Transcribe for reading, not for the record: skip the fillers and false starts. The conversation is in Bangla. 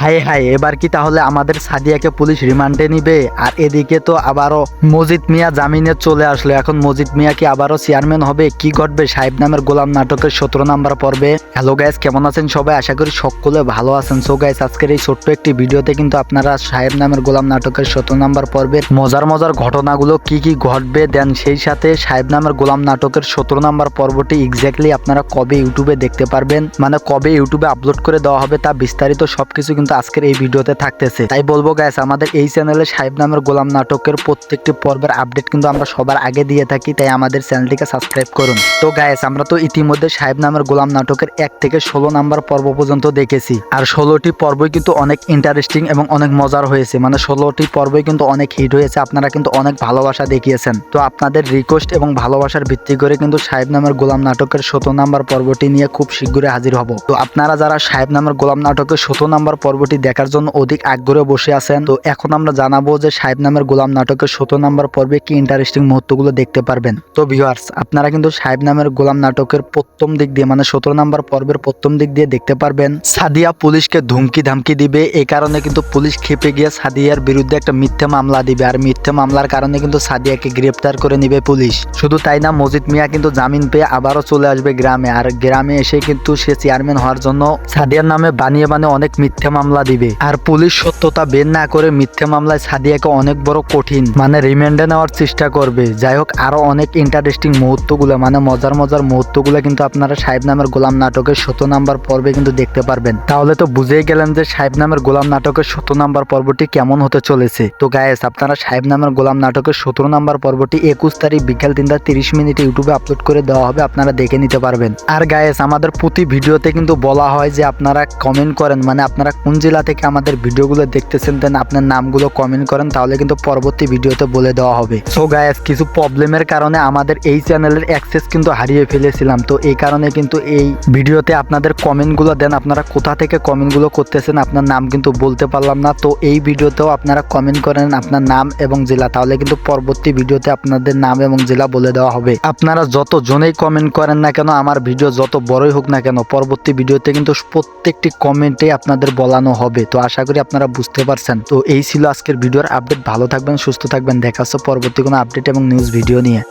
হায় হায়, এবার কি তাহলে আমাদের সাদিয়াকে পুলিশ রিমান্ডে নিবে? আর এদিকে তো আবারও মজিদ মিয়া জামিনে চলে আসলো। এখন মজিদ মিয়া কি আবারও চেয়ারম্যান হবে? কি ঘটবে সাহেব নামের গোলাম নাটকের 17 নাম্বার পর্বে? হ্যালো গাইস, কেমন আছেন সবাই? আশা করি সকলে ভালো আছেন। সো গাইস, আজকের এই ছোট্ট একটি ভিডিওতে কিন্তু আপনারা সাহেব নামের গোলাম নাটকের 17 নাম্বার পর্বের মজার মজার ঘটনাগুলো কি কি ঘটবে, দেন সেই সাথে সাহেব নামের গোলাম নাটকের 17 নাম্বার পর্বটি এক্স্যাক্টলি আপনারা কবে ইউটিউবে দেখতে পারবেন, মানে কবে ইউটিউবে আপলোড করে দেওয়া হবে, তা বিস্তারিত সবকিছু কিন্তু আজকের এই ভিডিওতে থাকতেছে। তাই বলবো গাইস, আমাদের এই চ্যানেলে সাহেব নামের গোলাম নাটকের প্রত্যেকটি পর্বের আপডেট কিন্তু আমরা সবার আগে দিয়ে থাকি, তাই আমাদের চ্যানেলটিকে সাবস্ক্রাইব করুন। তো গাইস, আমরা তো ইতিমধ্যে সাহেব নামের গোলাম নাটকের 1 থেকে 16 নাম্বার পর্ব পর্যন্ত দেখেছি। আর 16টি পর্বই কিন্তু অনেক ইন্টারেস্টিং এবং অনেক মজার হয়েছে, মানে 16টি পর্বই কিন্তু অনেক হিট হয়েছে। আপনারা কিন্তু অনেক ভালোবাসা দেখিয়েছেন। তো আপনাদের রিকোয়েস্ট এবং ভালোবাসার ভিত্তি করে কিন্তু সাহেব নামের গোলাম নাটকের 17 নাম্বার পর্বটি নিয়ে খুব শীঘ্রই হাজির হব। তো আপনারা যারা সাহেব নামের গোলাম নাটকের 17 নাম্বার পর্বটি দেখার জন্য অধিক আগ্রহে বসে আছেন, তো এখন আমরা জানাবো যে সাহেব নামের গোলাম নাটকের 17 নাম্বার পর্বে কি ইন্টারেস্টিং মুহূর্তগুলো দেখতে পারবেন। তো ভিউয়ার্স, আপনারা কিন্তু সাহেব নামের গোলাম নাটকের প্রথম দিক দিয়ে, মানে 17 নাম্বার পর্বের প্রথম দিক দিয়ে দেখতে পারবেন সাদিয়া পুলিশকে ধুমকি ধামকি দিবে। এই কারণে কিন্তু পুলিশ খেপে গিয়ে সাদিয়ার বিরুদ্ধে একটা মিথ্যা মামলা দিবে, আর মিথ্যা মামলার কারণে কিন্তু সাদিয়াকে গ্রেপ্তার করে নিবে পুলিশ। শুধু তাই না, মজিদ মিয়া কিন্তু জামিন পেয়ে আবারও চলে আসবে গ্রামে, আর গ্রামে এসে কিন্তু সে চেয়ারম্যান হওয়ার জন্য সাদিয়ার নামে বানিয়ে বানিয়ে অনেক মিথ্যা মামলা দিবে। আর পুলিশ সত্যতা বের না করে মিথ্যা মামলায় সাদিয়াকে অনেক বড় কঠিন মানে রিমান্ডে নেওয়ার চেষ্টা করবে। যাই হোক, আরো অনেক ইন্টারেস্টিং মুহূর্তগুলো, মানে মজার মজার মুহূর্তগুলো কিন্তু আপনারা সাহেব নামের গোলাম নাটকের 17 নাম্বার পর্বে কিন্তু দেখতে পারবেন। তাহলে তো বুঝেই গেলেন যে সাহেব নামের গোলাম নাটকের 17 নাম্বার পর্বটি কেমন হতে চলেছে। তো গায়েস, আপনারা সাহেব নামের গোলাম নাটকের 17 নাম্বার পর্বটি 21 তারিখ বিকাল 3:30 মিনিটে ইউটিউবে আপলোড করে দেওয়া হবে, আপনারা দেখে নিতে পারবেন। আর গায়েস, আমাদের প্রতি ভিডিওতে কিন্তু বলা হয় যে আপনারা কমেন্ট করেন, মানে আপনারা কোন জেলা থেকে আমাদের ভিডিওগুলো দেখতেছেন, দেন আপনার নামগুলো কমেন্ট করেন, তাহলে কিন্তু পরবর্তী ভিডিওতে বলে দেওয়া হবে। সো গাইস, কিছু প্রবলেমের কারণে আমাদের এই চ্যানেলের অ্যাক্সেস কিন্তু হারিয়ে ফেলেছিলাম। তো এই কারণে কিন্তু এই ভিডিওতে আপনাদের কমেন্টগুলো দেন, আপনারা কোথা থেকে কমেন্টগুলো করতেছেন আপনার নাম কিন্তু বলতে পারলাম না। তো এই ভিডিওতেও আপনারা কমেন্ট করেন আপনার নাম এবং জেলা, তাহলে কিন্তু পরবর্তী ভিডিওতে আপনাদের নাম এবং জেলা বলে দেওয়া হবে। আপনারা যত জনেই কমেন্ট করেন না কেন, আমার ভিডিও যত বড়ই হোক না কেন, পরবর্তী ভিডিওতে কিন্তু প্রত্যেকটি কমেন্টে আপনাদের বলানো হবে। তো আশা করি আপনারা বুঝতে পারছেন। তো এই ছিল আজকের ভিডিওর আপডেট। ভালো থাকবেন, সুস্থ থাকবেন, দেখা হচ্ছে পরবর্তী কোনো আপডেট এবং নিউজ ভিডিও নিয়ে।